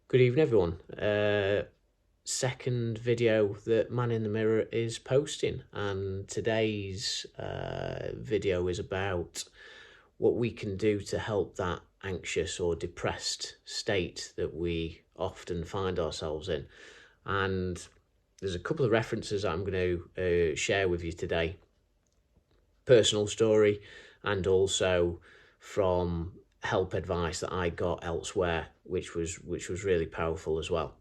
Good evening, everyone. Second video that Man in the Mirror is posting, and today's video is about what we can do to help that anxious or depressed state that we often find ourselves in. And there's a couple of references I'm going to share with you today. Personal story, and also from help advice that I got elsewhere, which was really powerful as well.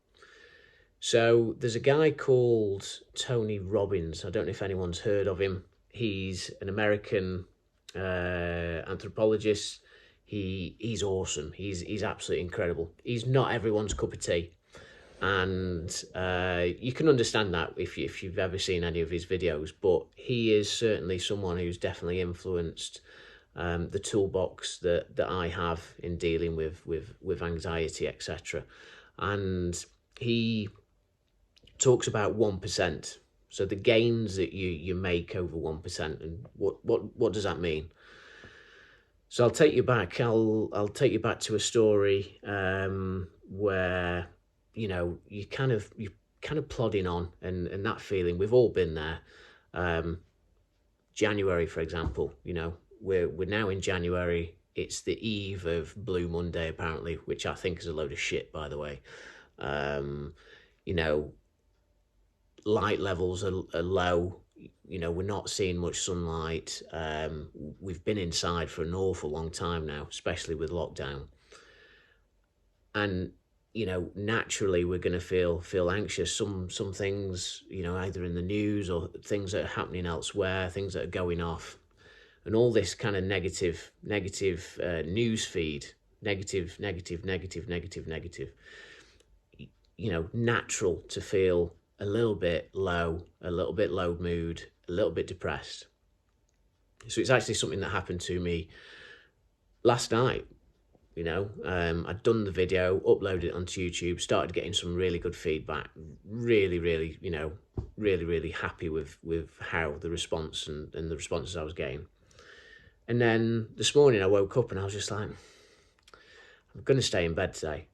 So there's a guy called Tony Robbins. I don't know if anyone's heard of him. He's an American anthropologist. He's awesome. He's absolutely incredible. He's not everyone's cup of tea, and you can understand that if you've ever seen any of his videos. But he is certainly someone who's definitely influenced the toolbox that I have in dealing with anxiety, etc. And he talks about 1%. So the gains that you make over 1%, and what does that mean? So I'll take you back. I'll take you back to a story where you're kind of plodding on, and that feeling, we've all been there. January, for example, we're now in January. It's the eve of Blue Monday, apparently, which I think is a load of shit, by the way. Light levels are low. We're not seeing much sunlight. We've been inside for an awful long time now, especially with lockdown. And naturally we're going to feel anxious. Some things, either in the news or things that are happening elsewhere, things that are going off, and all this kind of negative news feed, negative. Natural to feel a little bit low mood, a little bit depressed. So it's actually something that happened to me last night. I'd done the video, uploaded it onto YouTube, started getting some really good feedback, really happy with how the response and the responses I was getting. And then this morning I woke up and I was just like, I'm going to stay in bed today.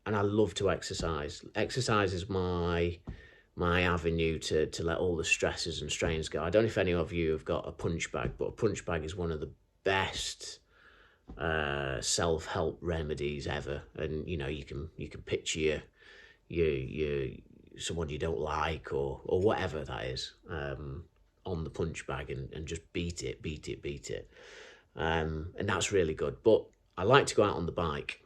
And I love to exercise. Exercise is my avenue to let all the stresses and strains go. I don't know if any of you have got a punch bag, but a punch bag is one of the best self-help remedies ever. And you can picture your someone you don't like or whatever that is on the punch bag and just beat it. And that's really good. But I like to go out on the bike.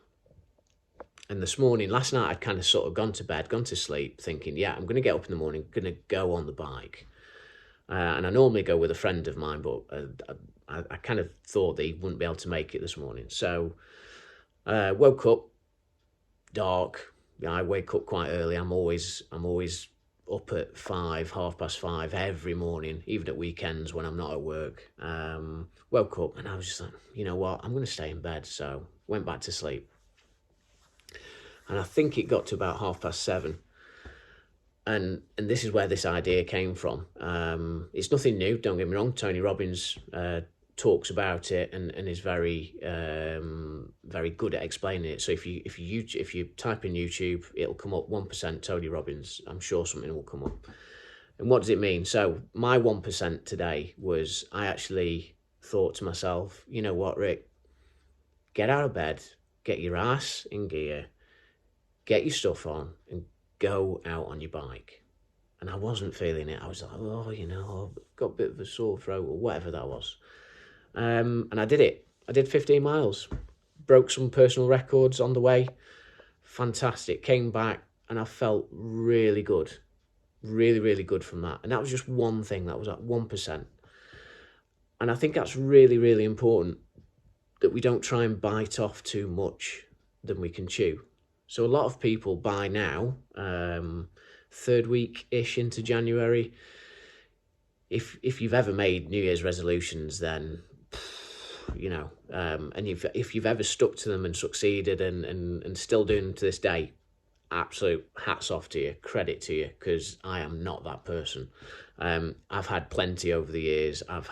And last night, I'd kind of sort of gone to sleep, thinking, yeah, I'm going to get up in the morning, going to go on the bike. And I normally go with a friend of mine, but I kind of thought that he wouldn't be able to make it this morning. So woke up, dark. I wake up quite early. I'm always up at 5:30 every morning, even at weekends when I'm not at work. Woke up and I was just like, you know what, I'm going to stay in bed. So went back to sleep. And I think it got to about 7:30. And this is where this idea came from. It's nothing new, don't get me wrong. Tony Robbins talks about it and is very good at explaining it. So if you type in YouTube, it'll come up 1% Tony Robbins. I'm sure something will come up. And what does it mean? So my 1% today was, I actually thought to myself, you know what, Rick, get out of bed, get your ass in gear, get your stuff on and go out on your bike. And I wasn't feeling it. I was like, I've got a bit of a sore throat or whatever that was. And I did it. I did 15 miles. Broke some personal records on the way. Fantastic. Came back and I felt really good. Really good from that. And that was just one thing. That was at 1%. And I think that's really important, that we don't try and bite off too much than we can chew. So a lot of people by now, third week-ish into January, if you've ever made New Year's resolutions, then, and if you've ever stuck to them and succeeded and still doing them to this day, absolute hats off to you, credit to you, because I am not that person. I've had plenty over the years. I've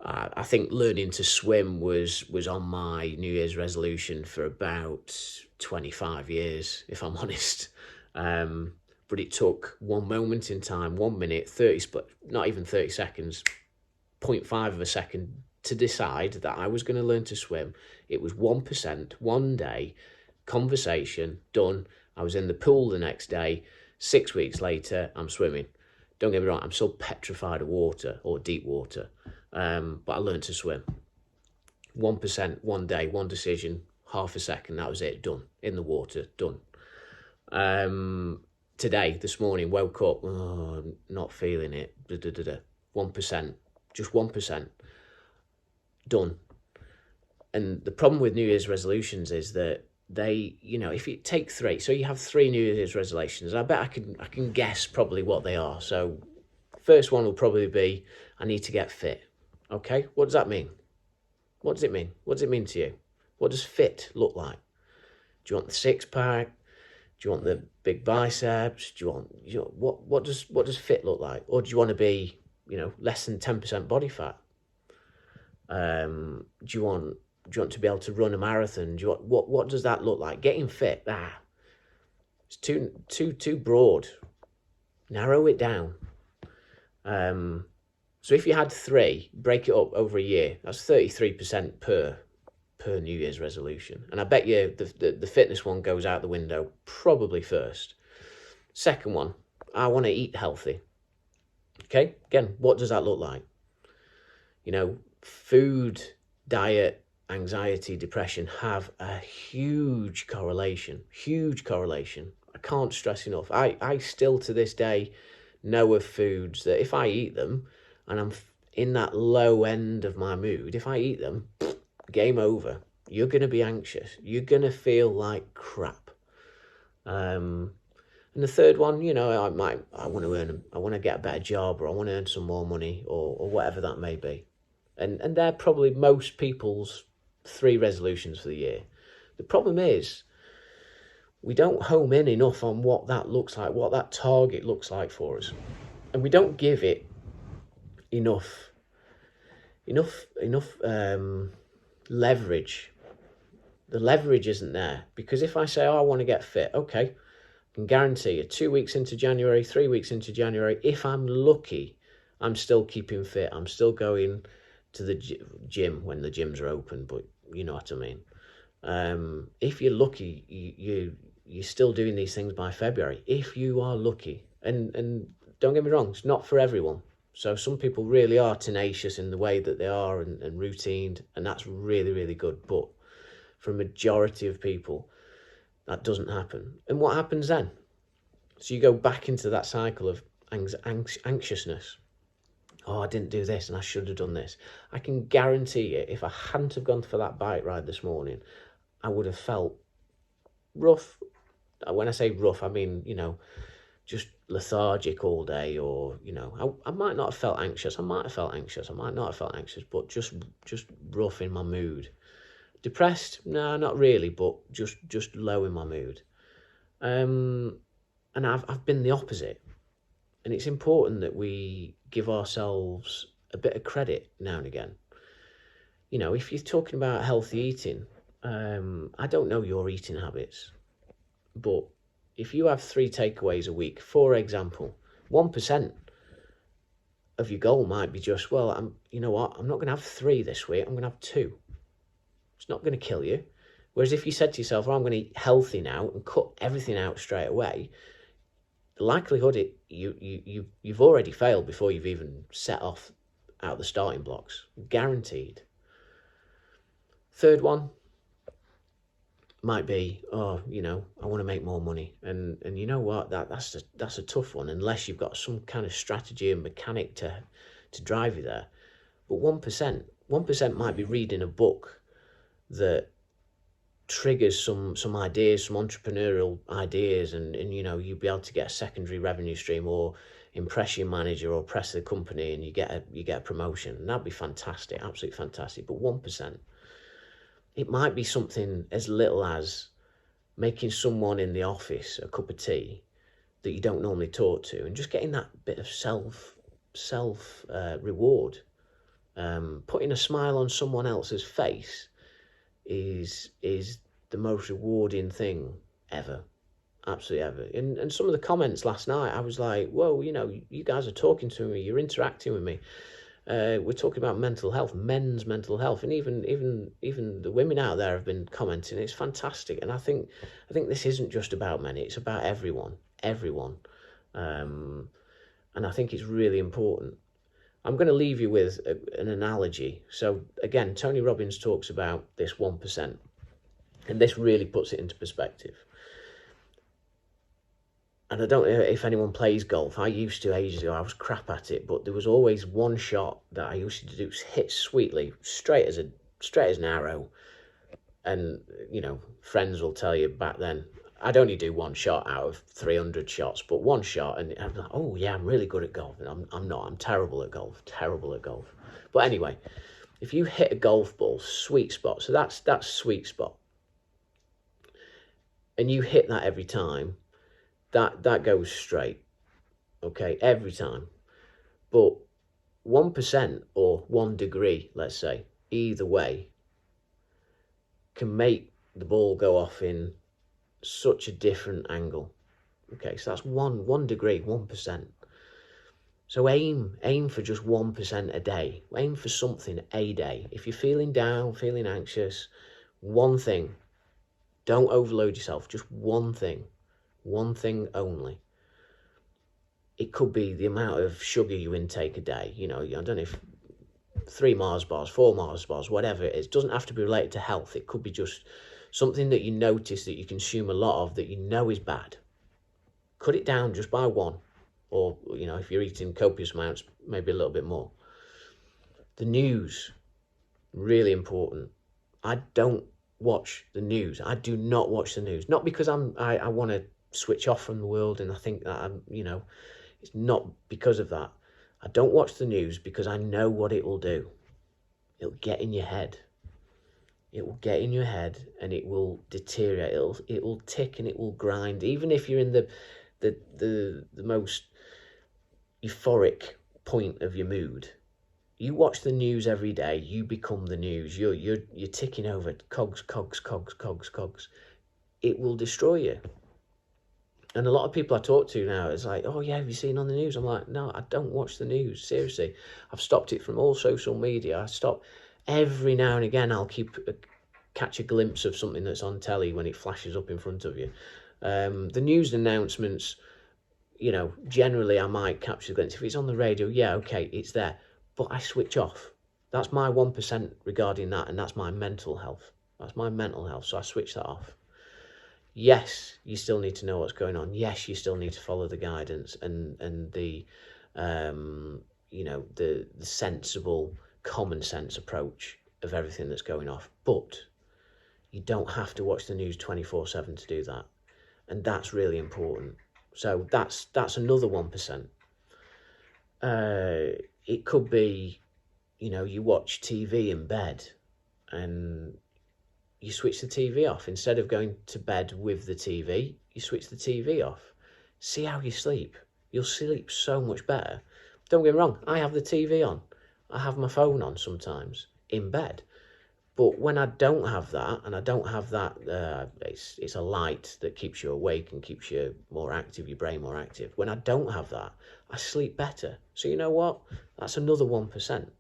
I think learning to swim was on my New Year's resolution for about 25 years, if I'm honest. But it took one moment in time, 1 minute, 30 split, not even 30 seconds, 0.5 of a second to decide that I was going to learn to swim. It was 1%, one day, conversation, done. I was in the pool the next day. 6 weeks later, I'm swimming. Don't get me wrong, I'm still petrified of water or deep water, but I learned to swim. 1%, one day, one decision, half a second, that was it, done. In the water, done. Today, this morning, woke up, not feeling it, 1%, just 1%, done. And the problem with New Year's resolutions is that they, if you take 3, so you have 3 New Year's resolutions, I bet I can guess probably what they are. So first one will probably be, I need to get fit. Okay, what does that mean? What does it mean? What does it mean to you? What does fit look like? Do you want the 6-pack? Do you want the big biceps? Do you want, what does fit look like? Or do you want to be, less than 10% body fat? Do you want to be able to run a marathon? Do you want, what does that look like? Getting fit, it's too broad. Narrow it down. So if you had 3, break it up over a year. That's 33% per New Year's resolution. And I bet you the fitness one goes out the window probably first. Second one, I want to eat healthy. Okay, again, what does that look like? Food, diet, anxiety, depression have a huge correlation. I can't stress enough. I still to this day know of foods that if I eat them and I'm in that low end of my mood, if I eat them, game over. You're going to be anxious. You're going to feel like crap. And the third one, I want to get a better job, or I want to earn some more money, or whatever that may be. And they're probably most people's 3 resolutions for the year. The problem is we don't home in enough on what that looks like, what that target looks like for us. And we don't give it enough leverage. The leverage isn't there, because if I say, I want to get fit, okay, I can guarantee you 2 weeks into January, 3 weeks into January, if I'm lucky, I'm still keeping fit. I'm still going to the gym when the gyms are open, but you know what I mean. If you're lucky, you're still doing these things by February, if you are lucky. And don't get me wrong, it's not for everyone. So some people really are tenacious in the way that they are and routined, and that's really, really good. But for a majority of people, that doesn't happen. And what happens then? So you go back into that cycle of anxiousness. Oh, I didn't do this and I should have done this. I can guarantee you, if I hadn't have gone for that bike ride this morning, I would have felt rough. When I say rough, I mean, just lethargic all day, or, I might not have felt anxious. I might not have felt anxious, but just rough in my mood. Depressed? No, not really, but just low in my mood. And I've been the opposite. And it's important that we give ourselves a bit of credit now and again. If you're talking about healthy eating, I don't know your eating habits, but if you have 3 takeaways a week, for example, 1% of your goal might be just, I'm not going to have 3 this week, I'm going to have 2. It's not going to kill you. Whereas if you said to yourself, I'm going to eat healthy now and cut everything out straight away, the likelihood you've already failed before you've even set off out the starting blocks. Guaranteed. Third one might be, I want to make more money. And you know what? That's a tough one, unless you've got some kind of strategy and mechanic to drive you there. But 1% might be reading a book that triggers some ideas, some entrepreneurial ideas, and you'll be able to get a secondary revenue stream, or impress your manager, or press the company, and you get a promotion. And that'd be fantastic, absolutely fantastic. But 1%, it might be something as little as making someone in the office a cup of tea that you don't normally talk to, and just getting that bit of self reward. Putting a smile on someone else's face is the most rewarding thing ever. Absolutely ever. And some of the comments last night, I was like, whoa, you know, you guys are talking to me, you're interacting with me. We're talking about mental health, men's mental health, and even the women out there have been commenting. It's fantastic, and I think this isn't just about men; it's about everyone, and I think it's really important. I'm going to leave you with an analogy. So again, Tony Robbins talks about this 1%, and this really puts it into perspective. And I don't know if anyone plays golf. I used to ages ago. I was crap at it, but there was always one shot that I used to do, hit sweetly, straight as an arrow. And you know, friends will tell you back then, I'd only do one shot out of 300 shots, but one shot, and I'm like, oh yeah, I'm really good at golf. And I'm not. I'm terrible at golf. But anyway, if you hit a golf ball, sweet spot. So that's sweet spot, and you hit that every time. That goes straight, okay, every time. But 1% or 1 degree, let's say, either way, can make the ball go off in such a different angle. Okay, so that's one degree, 1%. So aim for just 1% a day. Aim for something a day. If you're feeling down, feeling anxious, one thing. Don't overload yourself. Just one thing. One thing only. It could be the amount of sugar you intake a day. You know, I don't know if 3 Mars bars, 4 Mars bars, whatever it is. It doesn't have to be related to health. It could be just something that you notice that you consume a lot of that you know is bad. Cut it down just by 1. Or, you know, if you're eating copious amounts, maybe a little bit more. The news, really important. I don't watch the news. I do not watch the news. Not because I want to switch off from the world and I think that I'm, you know, it's not because of that. I don't watch the news because I know what it will do. It'll get in your head. It will get in your head and it will deteriorate. It will tick and it will grind. Even if you're in the most euphoric point of your mood, you watch the news every day. You become the news. You're ticking over cogs. It will destroy you. And a lot of people I talk to now is like, oh yeah, have you seen on the news? I'm like, no, I don't watch the news. Seriously, I've stopped it from all social media. I stop every now and again. I'll catch a glimpse of something that's on telly when it flashes up in front of you. The news announcements, you know, generally I might capture a glimpse. If it's on the radio, yeah, okay, it's there. But I switch off. That's my 1% regarding that, and that's my mental health. That's my mental health, so I switch that off. Yes, you still need to know what's going on. Yes, you still need to follow the guidance and the, you know, the sensible, common sense approach of everything that's going off. But you don't have to watch the news 24/7 to do that, and that's really important. So that's another 1%. It could be, you know, you watch TV in bed, and you switch the TV off. Instead of going to bed with the TV, you switch the TV off. See how you sleep. You'll sleep so much better. Don't get me wrong, I have the TV on. I have my phone on sometimes in bed. But when I don't have that, and I don't have that, it's a light that keeps you awake and keeps you more active, your brain more active. When I don't have that, I sleep better. So you know what? That's another 1%.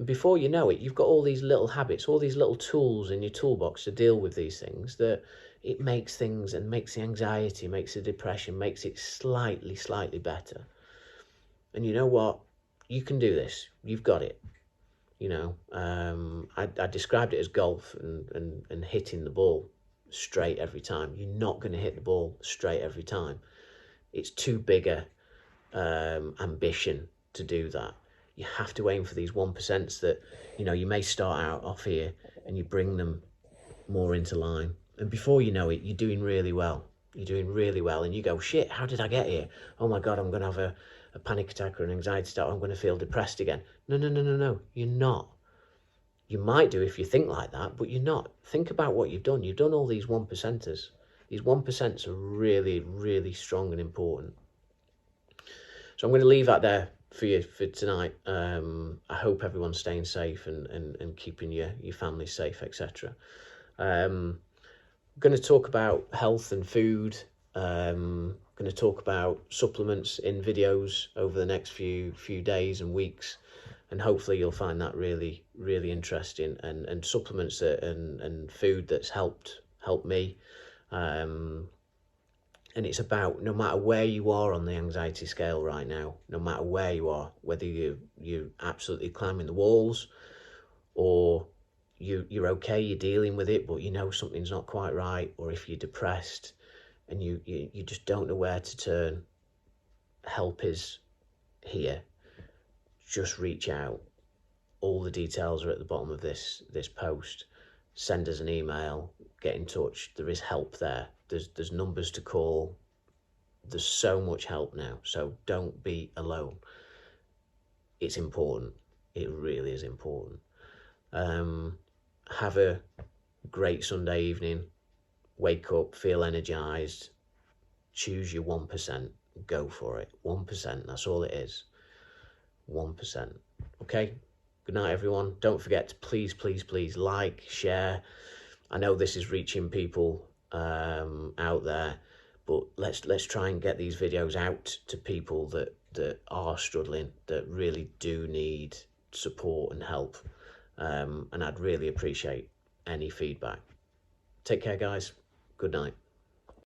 Before you know it, you've got all these little habits, all these little tools in your toolbox to deal with these things, that it makes things and makes the anxiety, makes the depression, makes it slightly better. And you know what? You can do this. You've got it. You know, I described it as golf and hitting the ball straight every time. You're not going to hit the ball straight every time. It's too big a ambition to do that. You have to aim for these 1% that, you know, you may start out off here and you bring them more into line. And before you know it, you're doing really well. You're doing really well. And you go, shit, how did I get here? Oh my God, I'm going to have a panic attack or an anxiety attack. I'm going to feel depressed again. No. You're not. You might do if you think like that, but you're not. Think about what you've done. You've done all these 1%ers. These 1%s are really, really strong and important. So I'm going to leave that there for you for tonight. I hope everyone's staying safe and keeping your family safe, etc. I'm going to talk about health and food. Going to talk about supplements in videos over the next few days and weeks, and hopefully you'll find that really interesting, and supplements that and food that's helped me. And it's about, no matter where you are on the anxiety scale right now, no matter where you are, whether you're absolutely climbing the walls, or you're okay, you're dealing with it, but you know something's not quite right, or if you're depressed and you just don't know where to turn, help is here. Just reach out. All the details are at the bottom of this post. Send us an email, get in touch. There is help there. There's numbers to call. There's so much help now, so don't be alone. It's important. It really is important. Have a great Sunday evening. Wake up, feel energized. Choose your 1%. Go for it. 1%, that's all it is. 1%. Okay? Good night, everyone. Don't forget to please like, share. I know this is reaching people out there, but let's try and get these videos out to people that are struggling, that really do need support and help. And I'd really appreciate any feedback. Take care, guys. Good night.